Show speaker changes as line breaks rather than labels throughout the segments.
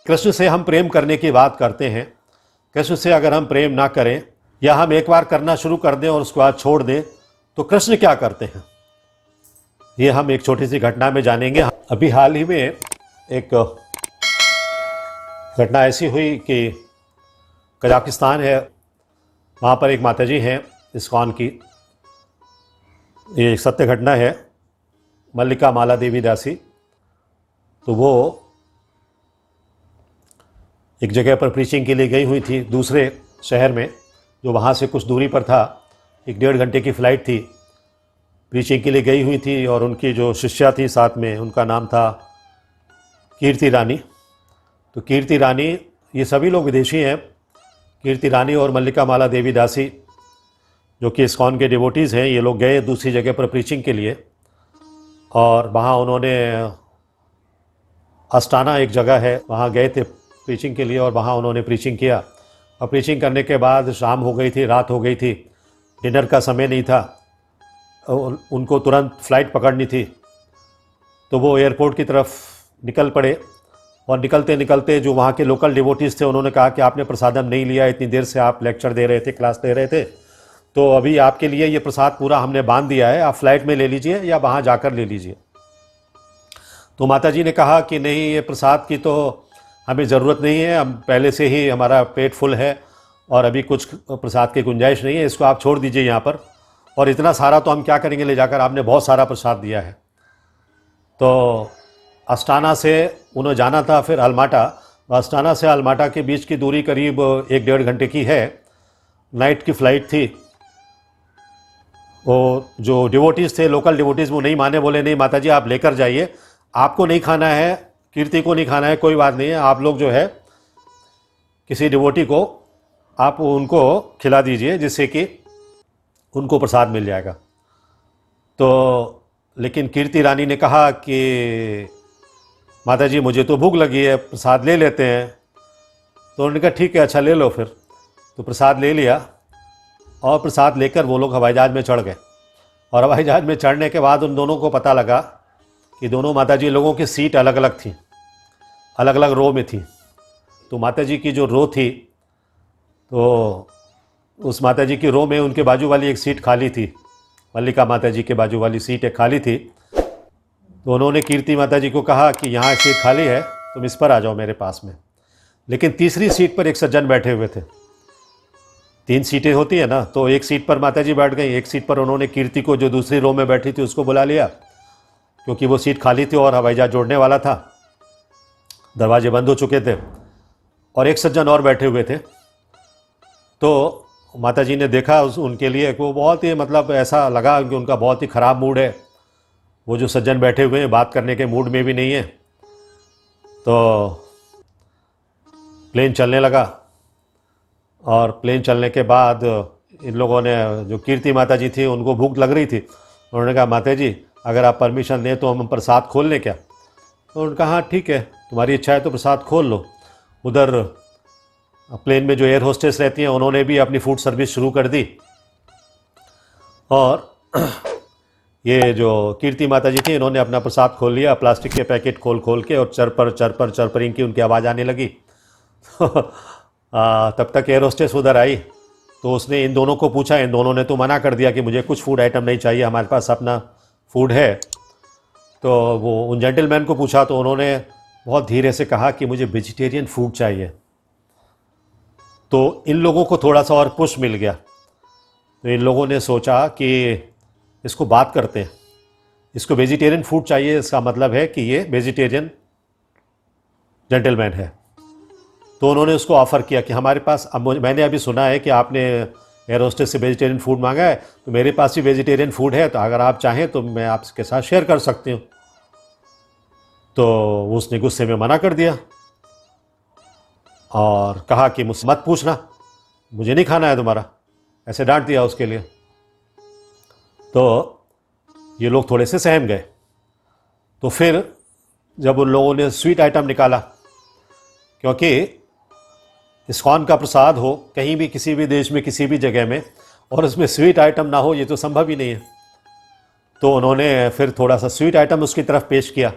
कृष्ण से हम प्रेम करने की बात करते हैं। कृष्ण से अगर हम प्रेम ना करें या हम एक बार करना शुरू कर दें और उसके बाद छोड़ दें तो कृष्ण क्या करते हैं, ये हम एक छोटी सी घटना में जानेंगे। अभी हाल ही में एक घटना ऐसी हुई कि कजाकिस्तान है, वहाँ पर एक माताजी हैं इस्कॉन की, ये एक सत्य घटना है, मल्लिका माला देवी दासी। तो वो एक जगह पर प्रीचिंग के लिए गई हुई थी दूसरे शहर में, जो वहाँ से कुछ दूरी पर था। 1-1.5 घंटे की फ़्लाइट थी, प्रीचिंग के लिए गई हुई थी। और उनकी जो शिष्या थी साथ में, उनका नाम था कीर्ति रानी। तो कीर्ति रानी, ये सभी लोग विदेशी हैं, कीर्ति रानी और मल्लिका माला देवी दासी जो कि इस्कॉन के डिवोटीज़ हैं, ये लोग गए दूसरी जगह पर प्रीचिंग के लिए। और वहाँ उन्होंने अस्टाना एक जगह है, वहाँ गए थे प्रीचिंग के लिए और वहाँ उन्होंने प्रीचिंग किया। और प्रीचिंग करने के बाद शाम हो गई थी, रात हो गई थी, डिनर का समय नहीं था, उनको तुरंत फ़्लाइट पकड़नी थी। तो वो एयरपोर्ट की तरफ निकल पड़े और निकलते निकलते जो वहाँ के लोकल डिवोटीज़ थे उन्होंने कहा कि आपने प्रसादम नहीं लिया, इतनी देर से आप लेक्चर दे रहे थे, क्लास दे रहे थे, तो अभी आपके लिए ये प्रसाद पूरा हमने बांध दिया है, आप फ़्लाइट में ले लीजिए या वहाँ जाकर ले लीजिए। तो माता जी ने कहा कि नहीं, ये प्रसाद की तो हमें ज़रूरत नहीं है, हम पहले से ही हमारा पेट फुल है और अभी कुछ प्रसाद की गुंजाइश नहीं है, इसको आप छोड़ दीजिए यहाँ पर। और इतना सारा तो हम क्या करेंगे ले जाकर, आपने बहुत सारा प्रसाद दिया है। तो अस्टाना से उन्हें जाना था फिर अलमाटा। अस्टाना से अलमाटा के बीच की दूरी करीब 1-1.5 घंटे की है, नाइट की फ़्लाइट थी। वो जो डिवोटीज़ थे, लोकल डिवोटीज़, वो नहीं माने, बोले नहीं माता जी आप लेकर जाइए, आपको नहीं खाना है, कीर्ति को नहीं खाना है, कोई बात नहीं है, आप लोग जो है किसी डिवोटी को आप उनको खिला दीजिए जिससे कि उनको प्रसाद मिल जाएगा। तो लेकिन कीर्ति रानी ने कहा कि माता जी मुझे तो भूख लगी है, प्रसाद ले लेते हैं। तो उन्होंने कहा ठीक है, अच्छा ले लो फिर। तो प्रसाद ले लिया और प्रसाद लेकर वो लोग हवाई जहाज़ में चढ़ गए। और हवाई जहाज़ में चढ़ने के बाद उन दोनों को पता लगा कि दोनों माता जी लोगों की सीट अलग अलग थी, अलग अलग रो में थी। तो माता जी की जो रो थी, तो उस माता जी की रो में उनके बाजू वाली एक सीट खाली थी, मल्लिका माता जी के बाजू वाली सीट एक खाली थी। तो उन्होंने कीर्ति माता जी को कहा कि यहाँ सीट खाली है, तुम इस पर आ जाओ मेरे पास में। लेकिन तीसरी सीट पर एक सज्जन बैठे हुए थे। 3 सीटें होती है ना, तो एक सीट पर माता जी बैठ गई, एक सीट पर उन्होंने कीर्ति को जो दूसरी रो में बैठी थी उसको बुला लिया, क्योंकि वो सीट खाली थी और हवाई जहाज जोड़ने वाला था, दरवाजे बंद हो चुके थे। और एक सज्जन और बैठे हुए थे। तो माता जी ने देखा उनके लिए, वो बहुत ही मतलब ऐसा लगा कि उनका बहुत ही ख़राब मूड है, वो जो सज्जन बैठे हुए हैं बात करने के मूड में भी नहीं है। तो प्लेन चलने लगा और प्लेन चलने के बाद इन लोगों ने, जो कीर्ति माता जी थी उनको भूख लग रही थी, उन्होंने कहा माता जी अगर आप परमिशन दें तो हम प्रसाद खोल लें क्या। तो उन्होंने कहा हाँ ठीक है, तुम्हारी इच्छा है तो प्रसाद खोल लो। उधर प्लेन में जो एयर होस्टेस रहती हैं उन्होंने भी अपनी फूड सर्विस शुरू कर दी। और ये जो कीर्ति माता जी थी इन्होंने अपना प्रसाद खोल लिया, प्लास्टिक के पैकेट खोल खोल के, और चरपर चरपर चरपरिंग की उनकी आवाज़ आने लगी। तब तक एयर होस्टेस उधर आई तो उसने इन दोनों को पूछा, इन दोनों ने तो मना कर दिया कि मुझे कुछ फूड आइटम नहीं चाहिए, हमारे पास अपना फूड है। तो वो उन जेंटलमैन को पूछा तो उन्होंने बहुत धीरे से कहा कि मुझे वेजिटेरियन फूड चाहिए। तो इन लोगों को थोड़ा सा और पुश मिल गया। तो इन लोगों ने सोचा कि इसको बात करते हैं, इसको वेजिटेरियन फूड चाहिए, इसका मतलब है कि ये वेजिटेरियन जेंटलमैन है। तो उन्होंने उसको ऑफ़र किया कि हमारे पास, अब मैंने अभी सुना है कि आपने एयर होस्टेस से वेजिटेरियन फूड मांगा है, तो मेरे पास भी वेजिटेरियन फूड है, तो अगर आप चाहें तो मैं आपके साथ शेयर कर सकती हूँ। तो उसने गुस्से में मना कर दिया और कहा कि मुझसे मत पूछना, मुझे नहीं खाना है तुम्हारा, ऐसे डांट दिया उसके लिए। तो ये लोग थोड़े से सहम गए। तो फिर जब उन लोगों ने स्वीट आइटम निकाला, क्योंकि इस्कॉन का प्रसाद हो कहीं भी, किसी भी देश में, किसी भी जगह में, और उसमें स्वीट आइटम ना हो, ये तो संभव ही नहीं है। तो उन्होंने फिर थोड़ा सा स्वीट आइटम उसकी तरफ पेश किया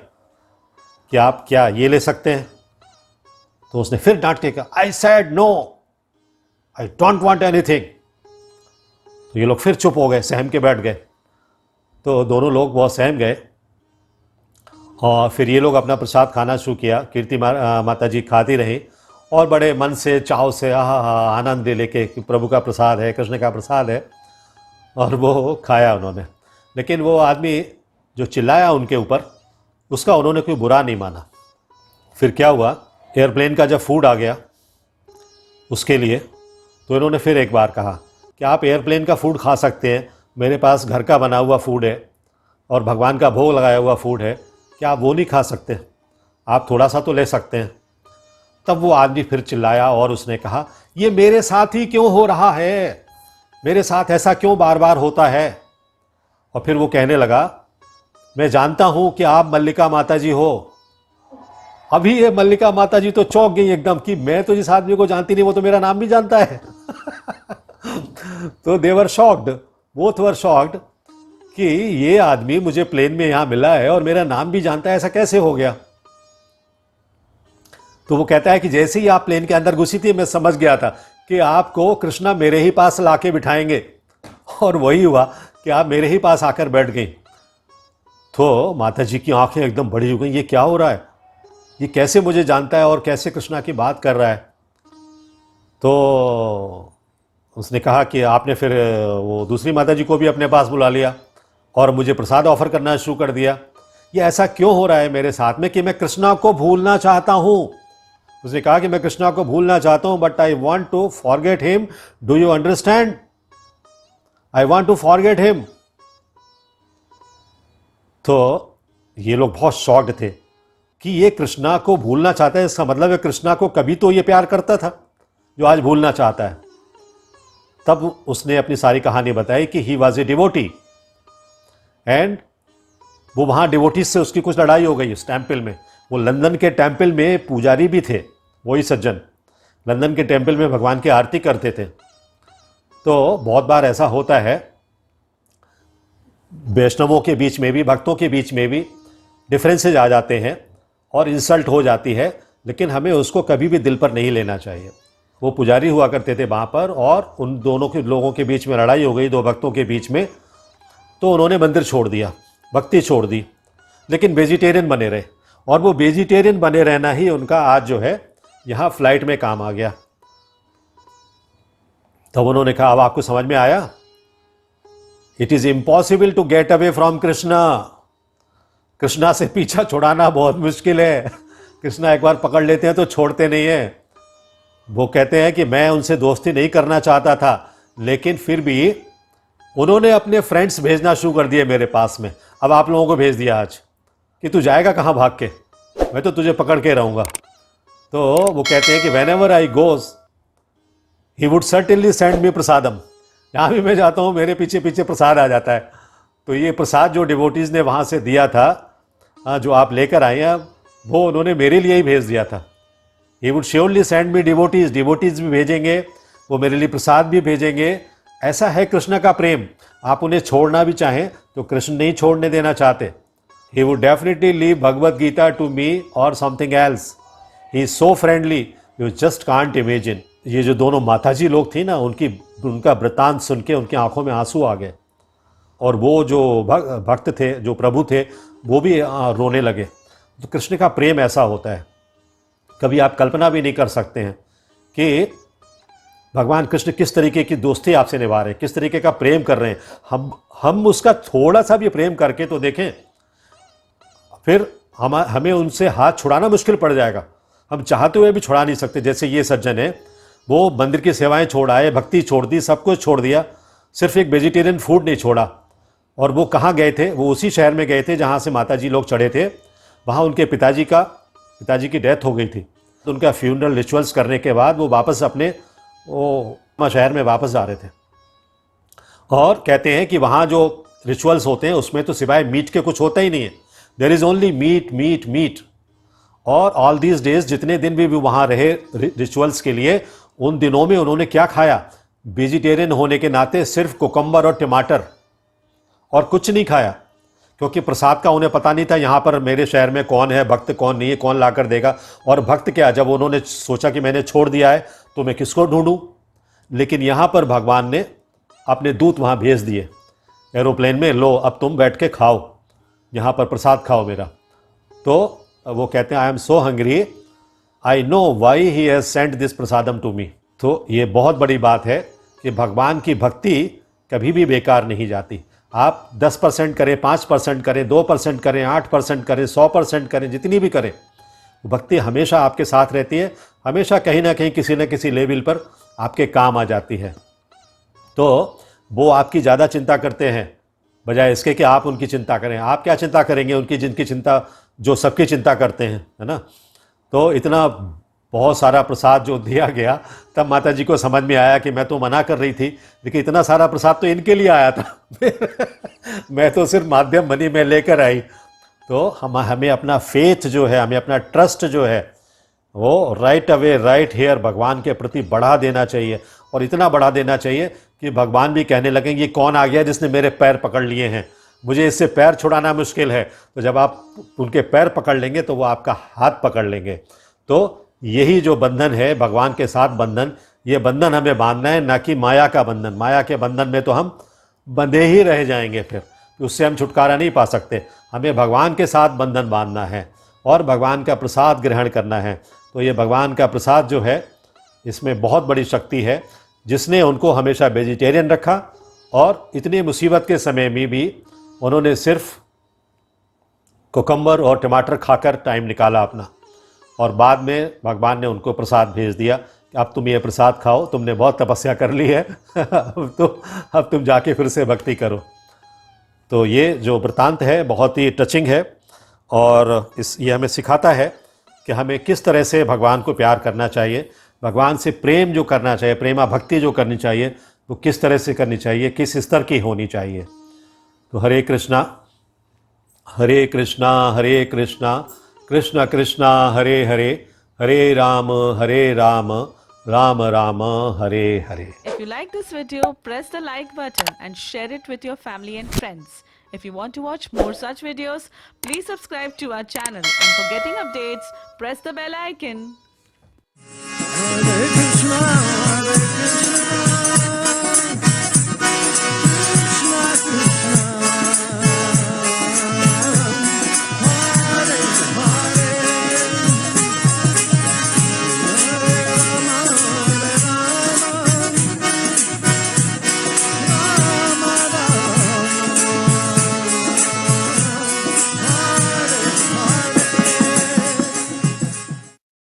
कि आप क्या ये ले सकते हैं। तो उसने फिर डांट के कहा, I said no, I don't want anything. तो ये लोग फिर चुप हो गए, सहम के बैठ गए। तो दोनों लोग बहुत सहम गए और फिर ये लोग अपना प्रसाद खाना शुरू किया। कीर्ति माता जी खाती रहीं और बड़े मन से, चाव से, आनंद लेके कि प्रभु का प्रसाद है, कृष्ण का प्रसाद है, और वो खाया उन्होंने। लेकिन वो आदमी जो चिल्लाया उनके ऊपर, उसका उन्होंने कोई बुरा नहीं माना। फिर क्या हुआ, एयरप्लेन का जब फूड आ गया उसके लिए, तो इन्होंने फिर एक बार कहा कि आप एयरप्लेन का फूड खा सकते हैं, मेरे पास घर का बना हुआ फूड है और भगवान का भोग लगाया हुआ फूड है, क्या आप वो नहीं खा सकते? आप थोड़ा सा तो ले सकते हैं। तब वो आदमी फिर चिल्लाया और उसने कहा, ये मेरे साथ ही क्यों हो रहा है, मेरे साथ ऐसा क्यों बार बार होता है? और फिर वो कहने लगा, मैं जानता हूं कि आप मल्लिका माता जी हो। अभी ये मल्लिका माता जी तो चौंक गई एकदम कि मैं तो जिस आदमी को जानती नहीं, वो तो मेरा नाम भी जानता है। तो they were shocked, both were shocked कि ये आदमी मुझे प्लेन में यहां मिला है और मेरा नाम भी जानता है, ऐसा कैसे हो गया? तो वो कहता है कि जैसे ही आप प्लेन के अंदर घुसी थी, मैं समझ गया था कि आपको कृष्णा मेरे ही पास लाके बिठाएंगे, और वही हुआ कि आप मेरे ही पास आकर बैठ गई। तो माता जी की आंखें एकदम बड़ी हो गई, ये क्या हो रहा है, ये कैसे मुझे जानता है और कैसे कृष्णा की बात कर रहा है? तो उसने कहा कि आपने फिर वो दूसरी माता जी को भी अपने पास बुला लिया और मुझे प्रसाद ऑफर करना शुरू कर दिया। ये ऐसा क्यों हो रहा है मेरे साथ में कि मैं कृष्णा को भूलना चाहता हूं? उसने कहा कि मैं कृष्णा को भूलना चाहता हूं, but I want to forget him, do you understand? I want to forget him. तो ये लोग बहुत शॉक्ड थे कि ये कृष्णा को भूलना चाहता है, इसका मतलब है कृष्णा को कभी तो ये प्यार करता था जो आज भूलना चाहता है। तब उसने अपनी सारी कहानी बताई कि he was a devotee and वो वहाँ डिवोटीज से उसकी कुछ लड़ाई हो गई उस टेम्पल में। वो लंदन के टेम्पल में पुजारी भी थे, वही सज्जन लंदन के टेम्पल में भगवान की आरती करते थे। तो बहुत बार ऐसा होता है, वैष्णवों के बीच में भी, भक्तों के बीच में भी डिफरेंसेज आ जाते हैं और इंसल्ट हो जाती है, लेकिन हमें उसको कभी भी दिल पर नहीं लेना चाहिए। वो पुजारी हुआ करते थे वहाँ पर और उन दोनों के लोगों के बीच में लड़ाई हो गई, दो भक्तों के बीच में। तो उन्होंने मंदिर छोड़ दिया, भक्ति छोड़ दी, लेकिन वेजिटेरियन बने रहे, और वो वेजिटेरियन बने रहना ही उनका आज जो है यहाँ फ्लाइट में काम आ गया। तब उन्होंने कहा, अब आपको समझ में आया, it is impossible to get away from Krishna. Krishna से पीछा छुड़ाना बहुत मुश्किल है। कृष्णा एक बार पकड़ लेते हैं तो छोड़ते नहीं है। वो कहते हैं कि मैं उनसे दोस्ती नहीं करना चाहता था, लेकिन फिर भी उन्होंने अपने फ्रेंड्स भेजना शुरू कर दिए मेरे पास में। अब आप लोगों को भेज दिया आज कि तू जाएगा कहाँ भाग के, मैं तो तुझे पकड़ के रहूँगा। तो वो कहते हैं कि whenever I goes he would certainly send me prasadam. जहाँ भी मैं जाता हूँ मेरे पीछे पीछे प्रसाद आ जाता है। तो ये प्रसाद जो डिवोटीज़ ने वहाँ से दिया था, जो आप लेकर आए हैं, वो उन्होंने मेरे लिए ही भेज दिया था। He would surely send me devotees, devotees भी भेजेंगे, वो मेरे लिए प्रसाद भी भेजेंगे। ऐसा है कृष्ण का प्रेम, आप उन्हें छोड़ना भी चाहें तो कृष्ण नहीं छोड़ने देना चाहते। He would definitely leave Bhagavad Gita to me और something else. He is so friendly, you just can't imagine. ये जो दोनों माताजी लोग थी ना, उनका वृतांत सुन के उनकी आंखों में आंसू आ गए, और वो जो भक्त थे, जो प्रभु थे, वो भी रोने लगे। तो कृष्ण का प्रेम ऐसा होता है, कभी आप कल्पना भी नहीं कर सकते हैं कि भगवान कृष्ण किस तरीके की दोस्ती आपसे निभा रहे हैं, किस तरीके का प्रेम कर रहे हैं। हम उसका थोड़ा सा भी प्रेम करके तो देखें, फिर हमें उनसे हाथ छुड़ाना मुश्किल पड़ जाएगा। हम चाहते हुए भी छुड़ा नहीं सकते। जैसे ये सज्जन है, वो मंदिर की सेवाएं छोड़ आए, भक्ति छोड़ दी, सब कुछ छोड़ दिया, सिर्फ एक वेजिटेरियन फूड नहीं छोड़ा। और वो कहाँ गए थे? वो उसी शहर में गए थे जहाँ से माताजी लोग चढ़े थे। वहाँ उनके पिताजी की डेथ हो गई थी। तो उनका फ्यूनरल रिचुअल्स करने के बाद वो वापस अपने वो शहर में वापस जा रहे थे, और कहते हैं कि वहाँ जो रिचुअल्स होते हैं उसमें तो सिवाय मीट के कुछ होता ही नहीं है। There is only meat meat meat. और ऑल दीज डेज, जितने दिन भी वहाँ रहे रिचुअल्स के लिए, उन दिनों में उन्होंने क्या खाया? वेजिटेरियन होने के नाते सिर्फ कुकम्बर और टमाटर, और कुछ नहीं खाया। क्योंकि प्रसाद का उन्हें पता नहीं था यहाँ पर मेरे शहर में कौन है भक्त, कौन नहीं है, कौन ला कर देगा। और भक्त क्या, जब उन्होंने सोचा कि मैंने छोड़ दिया है तो मैं किसको ढूंढूं। लेकिन यहाँ पर भगवान ने अपने दूत वहाँ भेज दिए एरोप्लेन में, लो अब तुम बैठ के खाओ, यहाँ पर प्रसाद खाओ मेरा। तो वो कहते हैं I am so hungry, I know why he has sent this prasadam to me. तो ये बहुत बड़ी बात है कि भगवान की भक्ति कभी भी बेकार नहीं जाती। आप 10% करें, 5% करें, 2% करें, 8% करें, 100% करें, जितनी भी करें, भक्ति हमेशा आपके साथ रहती है, हमेशा कहीं ना कहीं किसी न किसी लेवल पर आपके काम आ जाती है। तो वो आपकी ज़्यादा चिंता करते हैं बजाय इसके कि आप उनकी चिंता करें। आप क्या चिंता करेंगे उनकी, जिनकी चिंता, जो सबकी चिंता करते हैं, है ना। तो इतना बहुत सारा प्रसाद जो दिया गया, तब माता जी को समझ में आया कि मैं तो मना कर रही थी, लेकिन इतना सारा प्रसाद तो इनके लिए आया था मैं तो सिर्फ माध्यम बनी, मैं लेकर आई। तो हमें अपना फेथ जो है, हमें अपना ट्रस्ट जो है, वो राइट अवे, राइट हेयर भगवान के प्रति बढ़ा देना चाहिए। और इतना बढ़ा देना चाहिए कि भगवान भी कहने लगेंगे ये कौन आ गया जिसने मेरे पैर पकड़ लिए हैं, मुझे इससे पैर छुड़ाना मुश्किल है। तो जब आप उनके पैर पकड़ लेंगे तो वो आपका हाथ पकड़ लेंगे। तो यही जो बंधन है भगवान के साथ बंधन, ये बंधन हमें बांधना है, ना कि माया का बंधन। माया के बंधन में तो हम बंधे ही रह जाएंगे, फिर उससे हम छुटकारा नहीं पा सकते। हमें भगवान के साथ बंधन बांधना है और भगवान का प्रसाद ग्रहण करना है। तो ये भगवान का प्रसाद जो है, इसमें बहुत बड़ी शक्ति है, जिसने उनको हमेशा वेजिटेरियन रखा और इतनी मुसीबत के समय में भी उन्होंने सिर्फ कुकम्बर और टमाटर खाकर टाइम निकाला अपना। और बाद में भगवान ने उनको प्रसाद भेज दिया कि अब तुम ये प्रसाद खाओ, तुमने बहुत तपस्या कर ली है अब तुम जाके फिर से भक्ति करो। तो ये जो वृत्तांत है बहुत ही टचिंग है और ये हमें सिखाता है कि हमें किस तरह से भगवान को प्यार करना चाहिए, भगवान से प्रेम जो करना चाहिए, प्रेमा भक्ति जो करनी चाहिए, वो किस तरह से करनी चाहिए, किस स्तर की होनी चाहिए। तो हरे कृष्णा हरे कृष्णा हरे कृष्णा कृष्णा कृष्णा हरे हरे, हरे Ram Ram Ram Hare Hare.
If you like this video, press the like button and share it with your family and friends. If you want to watch more such videos, please subscribe to our channel, and for getting updates, press the bell icon.
Hare Krishna